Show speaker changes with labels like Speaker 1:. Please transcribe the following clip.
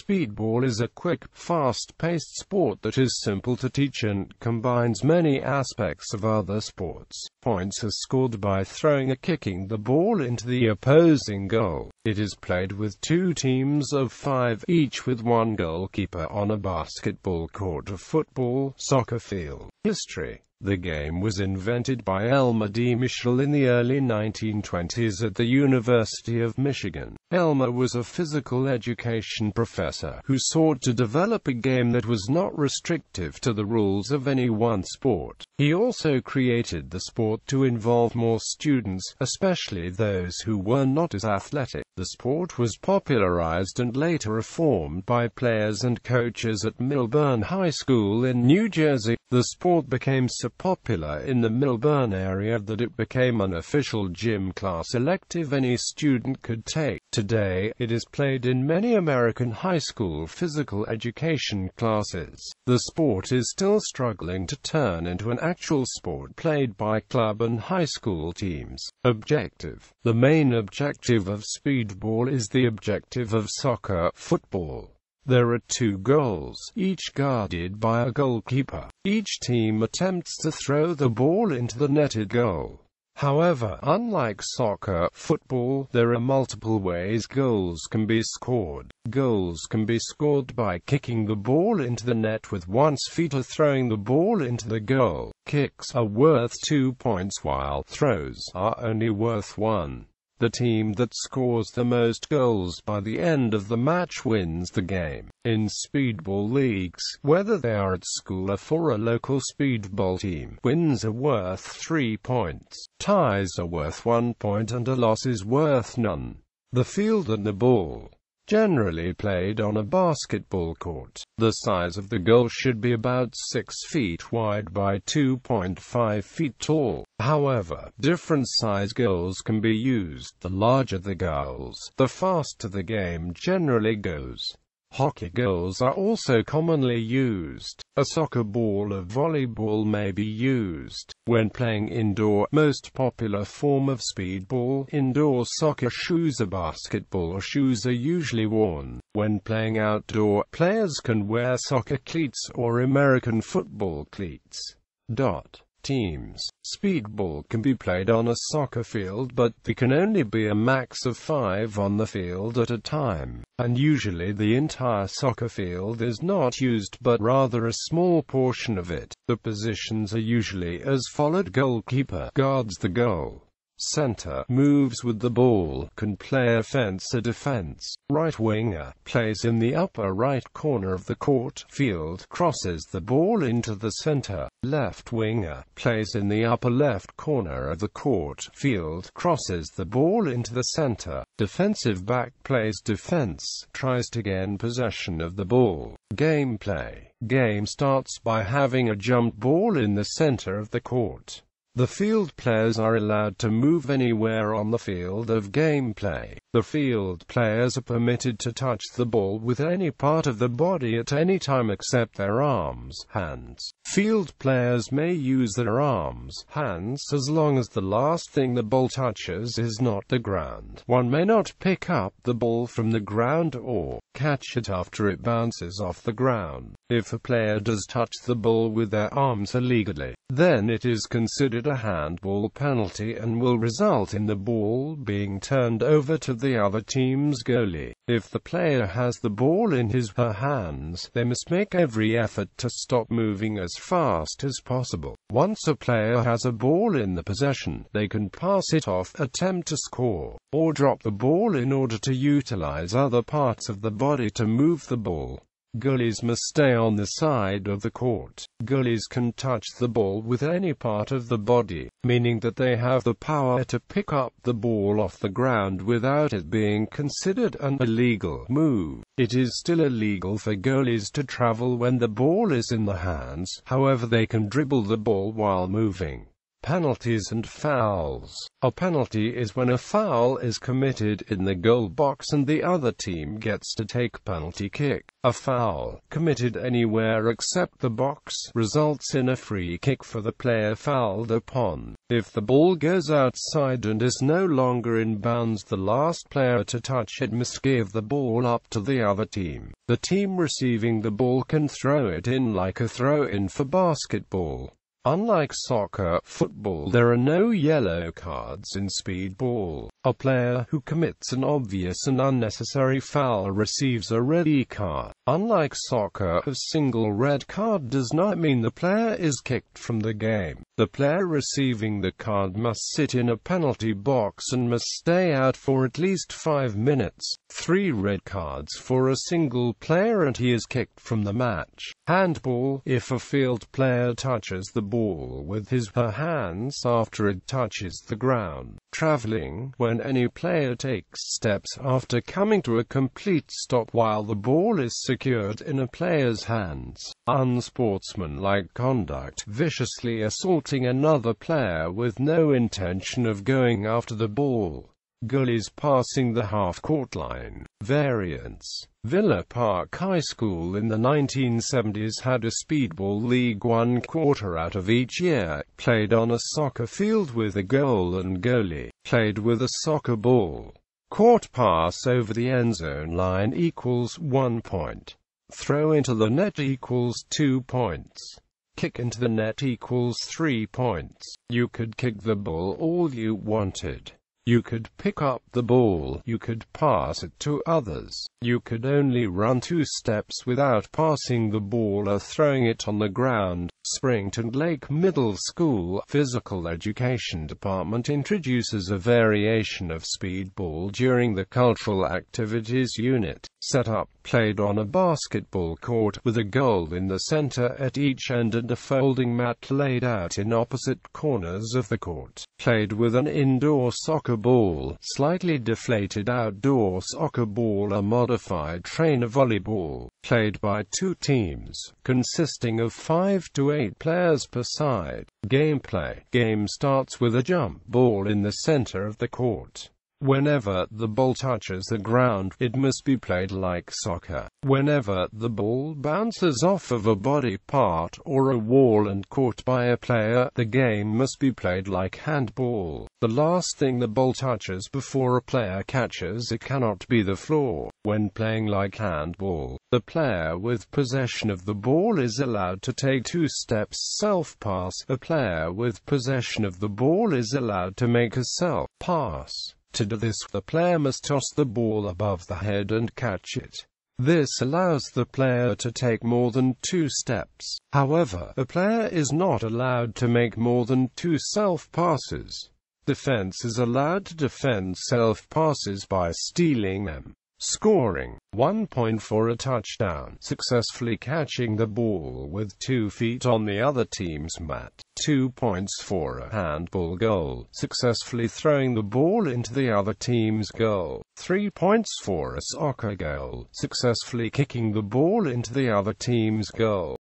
Speaker 1: Speedball is a quick, fast-paced sport that is simple to teach and combines many aspects of other sports. Points are scored by throwing or kicking the ball into the opposing goal. It is played with two teams of 5 each with one goalkeeper on a basketball court or football, soccer field. History. The game was invented by Elmer D. Michel in the early 1920s at the University of Michigan. Elmer was a physical education professor who sought to develop a game that was not restrictive to the rules of any one sport. He also created the sport to involve more students, especially those who were not as athletic. The sport was popularized and later reformed by players and coaches at Milburn High School in New Jersey. The sport became so popular in the Milburn area that it became an official gym class elective any student could take. Today, it is played in many American high school physical education classes. The sport is still struggling to turn into an actual sport played by club and high school teams. Objective. The main objective of Speedball is the objective of soccer, football. There are 2 goals, each guarded by a goalkeeper. Each team attempts to throw the ball into the netted goal. However, unlike soccer, football, there are multiple ways goals can be scored. Goals can be scored by kicking the ball into the net with one's feet or throwing the ball into the goal. Kicks are worth 2 points while throws are only worth 1. The team that scores the most goals by the end of the match wins the game. In speedball leagues, whether they are at school or for a local speedball team, wins are worth 3 points, ties are worth 1 point and a loss is worth none. The field and the ball. Generally played on a basketball court. The size of the goal should be about 6 feet wide by 2.5 feet tall. However, different size goals can be used. The larger the goals, the faster the game generally goes. Hockey goals are also commonly used. A soccer ball or volleyball may be used. When playing indoor, most popular form of speedball, indoor soccer shoes or basketball shoes are usually worn. When playing outdoor, players can wear soccer cleats or American football cleats. Teams. Speedball can be played on a soccer field, but there can only be a max of 5 on the field at a time, and usually the entire soccer field is not used but rather a small portion of it. The positions are usually as followed: goalkeeper guards the goal. Center moves with the ball, can play offense or defense. Right winger plays in the upper right corner of the court. Field crosses the ball into the center. Left winger plays in the upper left corner of the court. Field crosses the ball into the center. Defensive back plays defense, tries to gain possession of the ball. Gameplay. Game starts by having a jumped ball in the center of the court. The field players are allowed to move anywhere on the field of gameplay. The field players are permitted to touch the ball with any part of the body at any time except their arms, hands. Field players may use their arms, hands, as long as the last thing the ball touches is not the ground. One may not pick up the ball from the ground or catch it after it bounces off the ground. If a player does touch the ball with their arms illegally, then it is considered a handball penalty and will result in the ball being turned over to the other team's goalie. If the player has the ball in his/her hands, they must make every effort to stop moving as fast as possible. Once a player has a ball in the possession, they can pass it off, attempt to score, or drop the ball in order to utilize other parts of the body to move the ball. Goalies must stay on the side of the court. Goalies can touch the ball with any part of the body, meaning that they have the power to pick up the ball off the ground without it being considered an illegal move. It is still illegal for goalies to travel when the ball is in the hands, however they can dribble the ball while moving. Penalties and fouls. A penalty is when a foul is committed in the goal box and the other team gets to take penalty kick. A foul, committed anywhere except the box, results in a free kick for the player fouled upon. If the ball goes outside and is no longer in bounds, the last player to touch it must give the ball up to the other team. The team receiving the ball can throw it in like a throw-in for basketball. Unlike soccer, football, there are no yellow cards in Speedball. A player who commits an obvious and unnecessary foul receives a red card. Unlike soccer, a single red card does not mean the player is kicked from the game. The player receiving the card must sit in a penalty box and must stay out for at least 5 minutes. 3 red cards for a single player and he is kicked from the match. Handball, if a field player touches the ball with his/her hands after it touches the ground. Traveling, when any player takes steps after coming to a complete stop while the ball is secured in a player's hands. Unsportsmanlike conduct, viciously assaulting another player with no intention of going after the ball. Goalies passing the half-court line. Variants. Villa Park High School in the 1970s had a Speedball league 1 quarter out of each year, played on a soccer field with a goal and goalie, played with a soccer ball. Court pass over the end zone line equals 1 point. Throw into the net equals 2 points. Kick into the net equals 3 points. You could kick the ball all you wanted. You could pick up the ball, you could pass it to others. You could only run 2 steps without passing the ball or throwing it on the ground. Springton Lake Middle School Physical Education Department introduces a variation of Speedball during the Cultural Activities Unit. Setup, played on a basketball court, with a goal in the center at each end and a folding mat laid out in opposite corners of the court. Played with an indoor soccer ball, slightly deflated outdoor soccer ball, a modified trainer volleyball. Played by 2 teams, consisting of 5 to 8 players per side. Gameplay. Game starts with a jump ball in the center of the court. Whenever the ball touches the ground, it must be played like soccer. Whenever the ball bounces off of a body part or a wall and caught by a player, the game must be played like handball. The last thing the ball touches before a player catches it cannot be the floor. When playing like handball, the player with possession of the ball is allowed to take 2 steps self-pass. A player with possession of the ball is allowed to make a self-pass. To do this, the player must toss the ball above the head and catch it. This allows the player to take more than 2 steps. However, a player is not allowed to make more than 2 self-passes. Defense is allowed to defend self-passes by stealing them. Scoring. 1 point for a touchdown, successfully catching the ball with 2 feet on the other team's mat. 2 points for a handball goal, successfully throwing the ball into the other team's goal. 3 points for a soccer goal, successfully kicking the ball into the other team's goal.